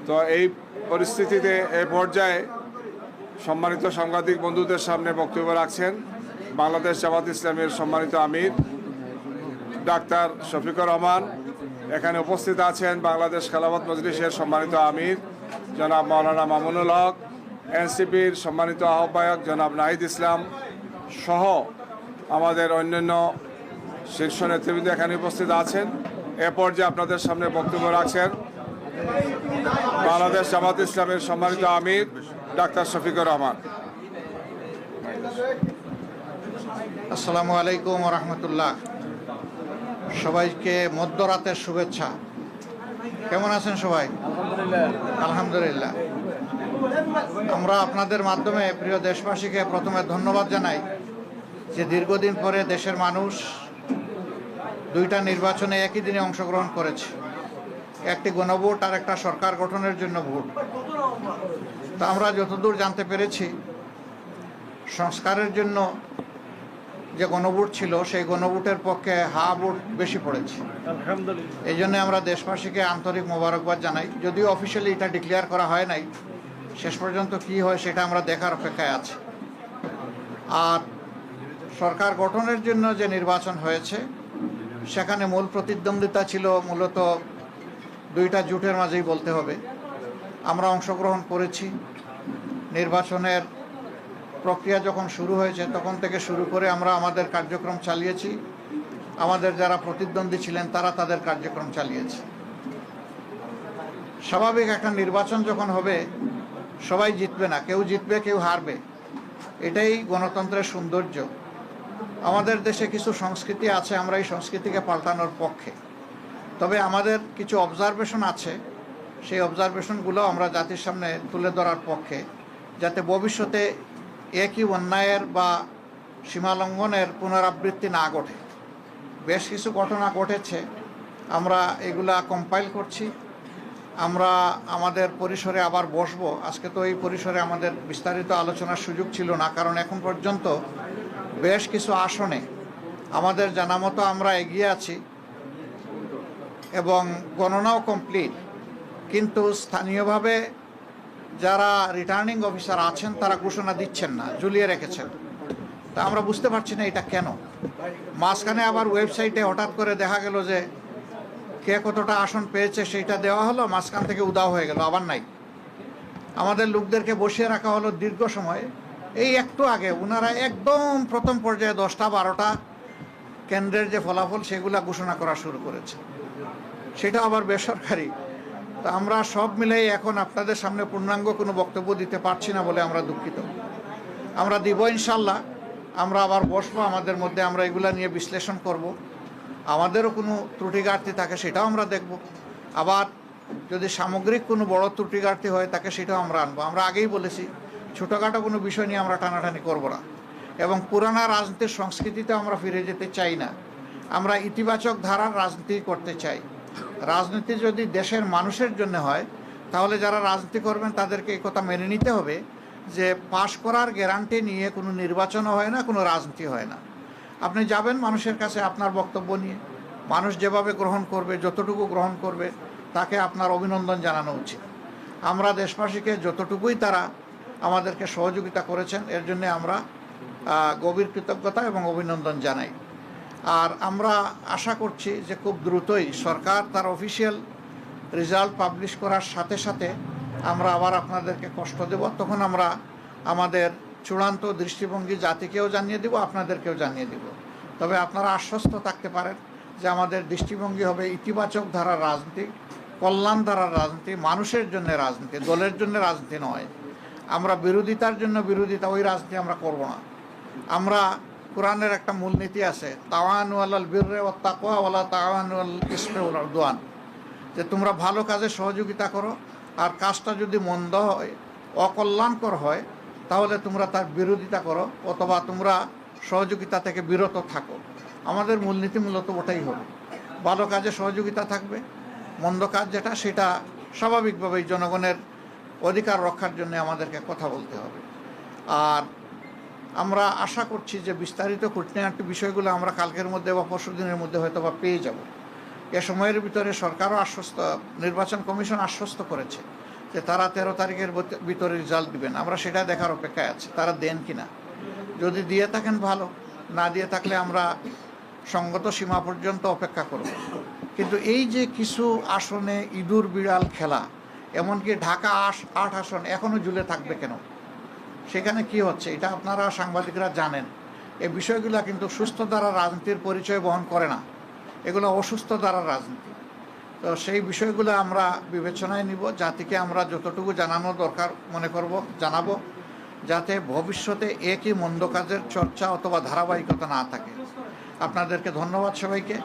তো এই পরিস্থিতিতে এই পর্যায়ে সম্মানিত সাংবাদিক বন্ধুদের সামনে বক্তব্য রাখছেন বাংলাদেশ জামাত ইসলামের সম্মানিত আমির ডাক্তার শফিকুর রহমান। এখানে উপস্থিত আছেন বাংলাদেশ খেলাফত মজলিসের সম্মানিত আমির জনাব মাওলানা মামুনুল হক, এনসিপির সম্মানিত আহ্বায়ক জনাব নাহিদ ইসলাম সহ আমাদের অন্যান্য শীর্ষ নেতৃবৃন্দ এখানে উপস্থিত আছেন। এ পর্যায়ে আপনাদের সামনে বক্তব্য রাখছেন বাংলাদেশ জামাত ইসলামের সম্মানিত আমির ডাক্তার শফিকুর রহমান। আসসালামু আলাইকুম ওয়া রাহমাতুল্লাহ। সবাইকে মধ্যরাতের শুভেচ্ছা। কেমন আছেন সবাই? আলহামদুলিল্লাহ। আমরা আপনাদের মাধ্যমে প্রিয় দেশবাসীকে প্রথমে ধন্যবাদ জানাই যে দীর্ঘদিন পরে দেশের মানুষ দুইটা নির্বাচনে একই দিনে অংশগ্রহণ করেছে, একটি গণভোট আর একটা সরকার গঠনের জন্য ভোট। তা আমরা যতদূর জানতে পেরেছি, সংস্কারের জন্য যে গণভোট ছিল সেই গণভোটের পক্ষে হা ভোট বেশি পড়েছে। এই জন্য আমরা দেশবাসীকে আন্তরিক মোবারকবাদ জানাই। যদিও অফিসিয়ালি এটা ডিক্লেয়ার করা হয় নাই, শেষ পর্যন্ত কি হয় সেটা আমরা দেখার অপেক্ষায় আছি। আর সরকার গঠনের জন্য যে নির্বাচন হয়েছে সেখানে মূল প্রতিদ্বন্দ্বিতা ছিল মূলত দুইটা জোটের মাঝেই বলতে হবে। আমরা অংশগ্রহণ করেছি। নির্বাচনের প্রক্রিয়া যখন শুরু হয়েছে তখন থেকে শুরু করে আমরা আমাদের কার্যক্রম চালিয়েছি। আমাদের যারা প্রতিদ্বন্দ্বী ছিলেন তারা তাদের কার্যক্রম চালিয়েছে। স্বাভাবিক একটা নির্বাচন যখন হবে সবাই জিতবে না, কেউ জিতবে কেউ হারবে, এটাই গণতন্ত্রের সৌন্দর্য। আমাদের দেশে কিছু সংস্কৃতি আছে, আমরা এই সংস্কৃতিকে পাল্টানোর পক্ষে। তবে আমাদের কিছু অবজারভেশন আছে, সেই অবজারভেশনগুলো আমরা জাতির সামনে তুলে ধরার পক্ষে, যাতে ভবিষ্যতে একই অন্যায়ের বা সীমালঙ্ঘনের পুনরাবৃত্তি না ঘটে। বেশ কিছু ঘটনা ঘটেছে, আমরা এগুলা কম্পাইল করছি। আমরা আমাদের পরিসরে আবার বসবো। আজকে তো এই পরিসরে আমাদের বিস্তারিত আলোচনার সুযোগ ছিল না, কারণ এখন পর্যন্ত বেশ কিছু আসনে আমাদের জানা মতো আমরা এগিয়ে আছি এবং গণনাও কমপ্লিট। কিন্তু স্থানীয়ভাবে যারা রিটার্নিং অফিসার আছেন তারা ঘোষণা দিচ্ছেন না, ঝুলিয়ে রেখেছেন। তা আমরা বুঝতে পারছি না এটা কেন। মাঝখানে আবার ওয়েবসাইটে হঠাৎ করে দেখা গেল যে কে কতটা আসন পেয়েছে সেইটা দেওয়া হলো, মাঝখান থেকে উদাও হয়ে গেল, আবার নাই। আমাদের লোকদেরকে বসিয়ে রাখা হলো দীর্ঘ সময়। এই একটু আগে ওনারা একদম প্রথম পর্যায়ে 10টা-12টা কেন্দ্রের যে ফলাফল সেগুলা ঘোষণা করা শুরু করেছে, সেটা আবার বেসরকারি। তা আমরা সব মিলেই এখন আপনাদের সামনে পূর্ণাঙ্গ কোনো বক্তব্য দিতে পারছি না বলে আমরা দুঃখিত। আমরা দিব ইনশাল্লাহ। আমরা আবার বসবো, আমাদের মধ্যে আমরা এগুলা নিয়ে বিশ্লেষণ করব। আমাদেরও কোনো ত্রুটি ঘাটতি থাকে সেটাও আমরা দেখব। আবার যদি সামগ্রিক কোনো বড় ত্রুটি ঘাটতি হয় তাকে সেটাও আমরা আনবো। আমরা আগেই বলেছি ছোটোখাটো কোনো বিষয় নিয়ে আমরা টানাটানি করব না এবং পুরানা রাজনীতির সংস্কৃতিতে আমরা ফিরে যেতে চাই না। আমরা ইতিবাচক ধারার রাজনীতি করতে চাই। রাজনীতি যদি দেশের মানুষের জন্য হয় তাহলে যারা রাজনীতি করবেন তাদেরকে এই কথা মেনে নিতে হবে যে পাশ করার গ্যারান্টি নিয়ে কোনো নির্বাচনও হয় না, কোনো রাজনীতি হয় না। আপনি যাবেন মানুষের কাছে আপনার বক্তব্য নিয়ে, মানুষ যেভাবে গ্রহণ করবে, যতটুকু গ্রহণ করবে তাকে আপনার অভিনন্দন জানানো উচিত। আমরা দেশবাসীকে যতটুকুই তারা আমাদেরকে সহযোগিতা করেছেন এর জন্য আমরা গভীর কৃতজ্ঞতা এবং অভিনন্দন জানাই। আর আমরা আশা করছি যে খুব দ্রুতই সরকার তার অফিসিয়াল রেজাল্ট পাবলিশ করার সাথে সাথে আমরা আবার আপনাদেরকে কষ্ট দেব। তখন আমরা আমাদের চূড়ান্ত দৃষ্টিভঙ্গি জাতিকেও জানিয়ে দেব, আপনাদেরকেও জানিয়ে দেব। তবে আপনারা আশ্বস্ত থাকতে পারেন যে আমাদের দৃষ্টিভঙ্গি হবে ইতিবাচক ধারার রাজনীতি, কল্যাণ ধারার রাজনীতি, মানুষের জন্য রাজনীতি, দলের জন্য রাজনীতি নয়। আমরা বিরোধিতার জন্য বিরোধিতা, ওই রাজনীতি আমরা করব না। আমরা কোরআনের একটা মূলনীতি আছে, তাওয়ানু আলাল বিররি ওয়াত তাকওয়া ওয়ালা তাওয়ানু আলাল ইসমি ওয়াল উদওয়ান, যে তোমরা ভালো কাজে সহযোগিতা করো, আর কাজটা যদি মন্দ হয়, অকল্যাণকর হয়, তাহলে তোমরা তার বিরোধিতা করো অথবা তোমরা সহযোগিতা থেকে বিরত থাকো। আমাদের মূলনীতি মূলত ওটাই হবে, ভালো কাজে সহযোগিতা থাকবে, মন্দ কাজ যেটা সেটা স্বাভাবিকভাবেই জনগণের অধিকার রক্ষার জন্য আমাদেরকে কথা বলতে হবে। আর আমরা আশা করছি যে বিস্তারিত খুঁটিনাটি বিষয়গুলো আমরা কালকের মধ্যে বা পরশু দিনের মধ্যে হয়তো বা পেয়ে যাব। এ সময়ের ভিতরে সরকারও আশ্বস্ত, নির্বাচন কমিশন আশ্বস্ত করেছে যে তারা 13 তারিখের ভিতরে রেজাল্ট দিবেন। আমরা সেটা দেখার অপেক্ষায় আছি, তারা দেন কিনা। যদি দিয়ে থাকেন ভালো, না দিয়ে থাকলে আমরা সঙ্গত সীমা পর্যন্ত অপেক্ষা করব। কিন্তু এই যে কিছু আসনে ইঁদুর বিড়াল খেলা, এমনকি ঢাকা 8 আসন এখনও ঝুলে থাকবে কেন, সেখানে কি হচ্ছে এটা আপনারা সাংবাদিকরা জানেন। এই বিষয়গুলো কিন্তু সুস্থ ধারা রাজনীতির পরিচয় বহন করে না, এগুলো অসুস্থ ধারার রাজনীতি। তো সেই বিষয়গুলো আমরা বিবেচনায় নিব, জাতিকে আমরা যতটুকু জানানো দরকার মনে করব জানাবো, যাতে ভবিষ্যতে একই মন্দ কাজের চর্চা অথবা ধারাবাহিকতা না থাকে। আপনাদেরকে ধন্যবাদ সবাইকে,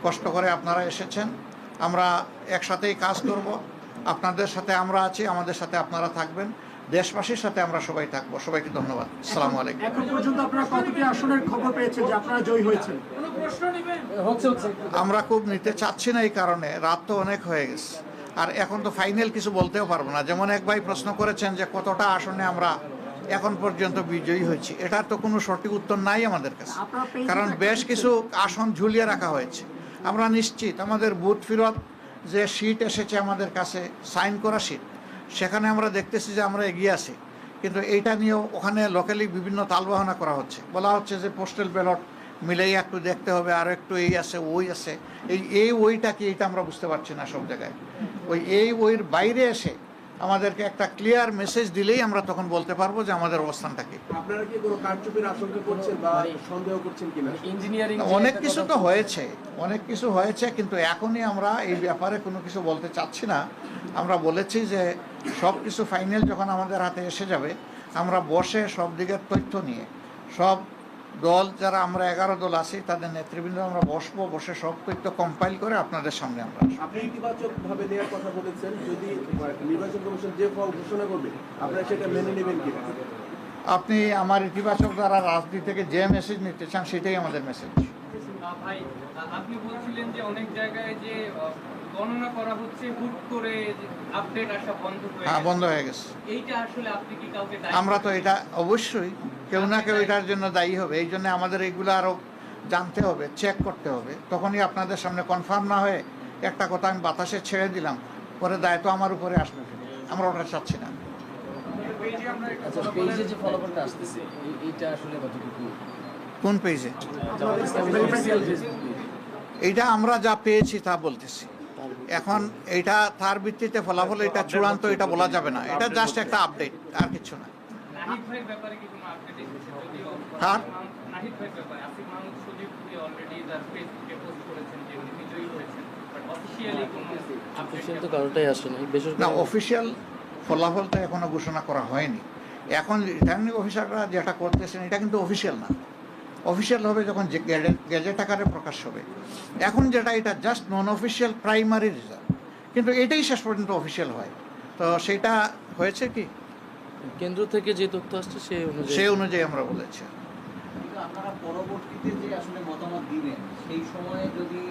কষ্ট করে আপনারা এসেছেন। আমরা একসাথেই কাজ করব, আপনাদের সাথে আমরা আছি, আমাদের সাথে আপনারা থাকবেন, দেশবাসীর সাথে আমরা সবাই থাকবো। সবাইকে ধন্যবাদ। আসসালামু আলাইকুম। এখন পর্যন্ত আপনারা কতটি আসনের খবর পেয়েছেন যে আপনারা জয়ী হয়েছেন? আমরা খুব নিতে চাচ্ছি না, এই কারণে রাত তো অনেক হয়ে গেছে, আর এখন তো ফাইনাল কিছু বলতেও পারবো না। যেমন এক ভাই প্রশ্ন করেছেন যে কতটা আসনে আমরা এখন পর্যন্ত বিজয়ী হয়েছি, এটার তো কোনো সঠিক উত্তর নাই আমাদের কাছে, কারণ বেশ কিছু আসন ঝুলিয়ে রাখা হয়েছে। আমরা নিশ্চিত আমাদের বুথ ফেরত যে সিট এসেছে আমাদের কাছে, সাইন করা সিট, সেখানে আমরা দেখতেছি যে আমরা এগিয়ে আছি। কিন্তু এইটা নিয়েও ওখানে লোকালি বিভিন্ন তালবাহানা করা হচ্ছে, বলা হচ্ছে যে পোস্টাল ব্যালট মিলেই একটু দেখতে হবে, আর একটু এই আছে ওই আছে, এই ওইটা কি এটা আমরা বুঝতে পারছি না সব জায়গায়। এই ওইর বাইরে এসে আমাদেরকে একটা ক্লিয়ার মেসেজ দিলেই আমরা তখন বলতে পারবো যে আমাদের অবস্থানটা কি। আপনারা কি কোনো কারচুপির আশঙ্কা করছেন বা সন্দেহ করছেন কিনা? ইঞ্জিনিয়ারিং অনেক কিছু তো হয়েছে, অনেক কিছু হয়েছে, কিন্তু এখনই আমরা এই ব্যাপারে কোনো কিছু বলতে চাচ্ছি না। আমরা বলেছি যে সব কিছু ফাইনাল যখন আমাদের হাতে এসে যাবে, আমরা বসে সব দিকের তথ্য নিয়ে সব দল যারা আমরা 11 দল আছি তাদের নেতৃবৃন্দ আমরা বসবো, বসে সব তথ্য কম্পাইল করে আপনাদের সামনে আমরা আসবো। আপনি ইতিবাচক ভাবে নেওয়ার কথা বলেছেন, যদি নির্বাচন কমিশন যে ফল ঘোষণা করবে আপনারা সেটা মেনে নেবেন কিনা? আপনি আমার ইতিবাচক দ্বারা রাজনীতি থেকে যে মেসেজ নিতে চান সেটাই আমাদের মেসেজ। ভাই, আপনি বলছিলেন যে অনেক জায়গায় যে গণনা করা হচ্ছে, হুট করে আপডেট আসা বন্ধ হয়ে হ্যাঁ, গেছে। বন্ধ হয়ে গেছে। এইটা আসলে আপনি কি কাউকে দায়ী আমরা তো করবেন? এটা অবশ্যই কেউ না কেউ এটার জন্য দায়ী হবে, এই জন্য আমাদের এইগুলো আরও জানতে হবে, চেক করতে হবে। তখনই আপনাদের সামনে কনফার্ম না হয়ে একটা কথা আমি বাতাসে ছেড়ে দিলাম, পরে দায়িত্ব আমার উপরে আসবে, আমরা ওটা চাচ্ছি না। আচ্ছা, পেজে যে ফলাফলটা আসতেছে এইটা আসলে কতটুকু? কোন পেজে? Official Facebook page. এইটা আমরা যা পেয়েছি তা বলতেছি। এখন এইটা তার ভিত্তিতে ফলাফল এটা চূড়ান্ত এটা বলা যাবে না, এটা জাস্ট একটা আপডেট, আর কিছু না। নাহিদ ভাইয়ের ব্যাপারে কি কোনো আপডেট এসেছে? যদিও কার? নাহিদ ভাইয়ের ব্যাপারে আসিফ মাহমুদ সজীব অলরেডি তার ফেসবুকে পোস্ট করেছেন যে উনি বিজয়ী হয়েছেন, বাট অফিশিয়ালি কোনো অফিসিয়াল তো আপডেট কারোটাই আসে নাই, না, বেসরকারি। অফিসিয়াল ফলাফল তো এখনো ঘোষণা করা হয়নি। এখন রিটার্নিং অফিসাররা যেটা করতেছেন এটা কিন্তু অফিসিয়াল না, অফিসিয়াল হবে যখন গেজেট আকারে প্রকাশ হবে। এখন যেটা এটা জাস্ট নন অফিসিয়াল প্রাইমারি রেজাল্ট, কিন্তু এটাই শেষ পর্যন্ত অফিসিয়াল হয়। তো সেটা হয়েছে কি কেন্দ্র থেকে যে তথ্য আসছে সেই অনুযায়ী আমরা বলেছি। কিন্তু আপনারা পরবর্তীতে যে আসলে মতামত দিবেন সেই সময়ে যদি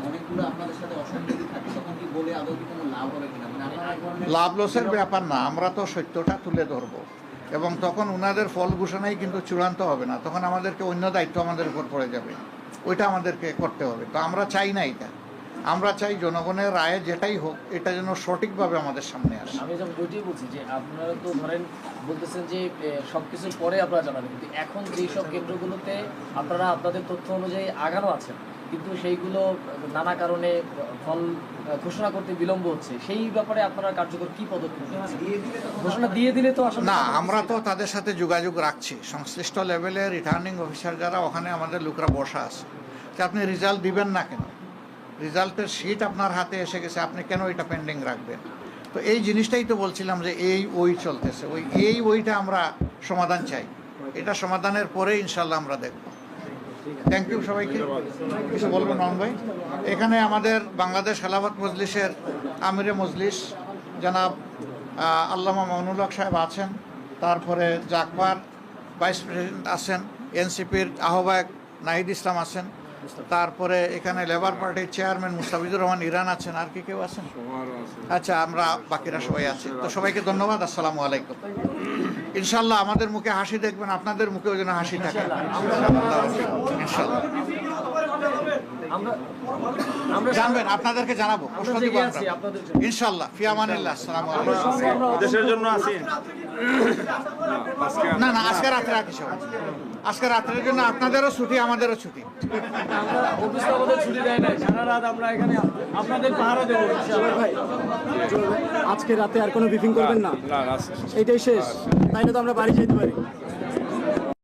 অনেকগুলো আপনাদের সাথে অসঙ্গতি থাকে তখন কি বলে আদৌ কি কোনো লাভ হবে কিনা? মানে আপনারা এক ধরনের লাভ লসের ব্যাপার না, আমরা তো সত্যটা তুলে ধরবো, এবং তখন ওনাদের ফল ঘোষণাই কিন্তু চূড়ান্ত হবে না, তখন আমাদেরকে অন্য দায়িত্ব আমাদের উপর পড়ে যাবে, ওইটা আমাদেরকে করতে হবে। তো আমরা চাই না এটা, আমরা চাই জনগণের রায়ে যেটাই হোক এটা যেন সঠিকভাবে আমাদের সামনে আসে। আমি যেমন ওইটাই বলছি যে আপনারা তো ধরেন বলতেছেন যে সব কিছুর পরে আপনারা জানাবেন, কিন্তু এখন যেই সব কেন্দ্রগুলোতে আপনারা আপনাদের তথ্য অনুযায়ী আগানো আছেন, কিন্তু সেইগুলো নানা কারণে ফল ঘোষণা করতে বিলম্ব হচ্ছে, সেই ব্যাপারে আপনারা কার্যকর কি পদক্ষেপ নিচ্ছেন? ঘোষণা দিয়ে দিলে তো আসলে না, আমরা তো তাদের সাথে যোগাযোগ রাখছি, সংশ্লিষ্ট লেভেলে রিটার্নিং অফিসার যারা ওখানে আমাদের লোকরা বসা আছে, যে আপনি রেজাল্ট দিবেন না কেন, রেজাল্টের শিট আপনার হাতে এসে গেছে, আপনি কেন এটা পেন্ডিং রাখবেন? তো এই জিনিসটাই তো বলছিলাম যে ওই চলতেছে, ওইটা আমরা সমাধান চাই, এটা সমাধানের পরে ইনশাল্লাহ আমরা দেখব। থ্যাংক ইউ সবাইকে। কিছু বলবেন নন ভাই? এখানে আমাদের বাংলাদেশ খেলাফত মজলিসের আমিরে মজলিস জনাব আল্লামা মামুনুল হক সাহেব আছেন, তারপরে জাকবার ভাইস প্রেসিডেন্ট আছেন, এনসিপির আহ্বায়ক নাহিদ ইসলাম আছেন, তারপরে এখানে লেবার পার্টির চেয়ারম্যান মুস্তাফিজুর রহমান ইরান আছেন, আর কি কেউ আছেন? আচ্ছা, আমরা বাকিরা সবাই আছি। তো সবাইকে ধন্যবাদ, আসসালামু আলাইকুম। ইনশাল্লাহ আমাদের মুখে হাসি দেখবেন, আপনাদের মুখেও যেন হাসি থাকে ইনশাল্লাহ। আমরা আমরা জানবেন, আপনাদেরকে জানাবো, আমরা প্রশ্ন দিব জেগে আমরা। আছি আপনাদের জন্য। ইনশাআল্লাহ, ফি আমানিল্লাহ, আসসালামু আলাইকুম। দেশের জন্য আছি আজকে না না, আজকে রাত্রে রাখি সব। আজকে রাত্রের জন্য আপনাদেরও ছুটি, আমাদেরও ছুটি। আমরা অফিস তো আমাদের ছুটি দেয় নাই, সারা রাত আমরা এখানে আপনাদের পাহারা দেবো ইনশাআল্লাহ। ভাই আজকে রাতে আর কোনো ব্রিফিং করবেন না? না না এইটাই শেষ, তাইলে তো আমরা বাড়ি যেতে পারি।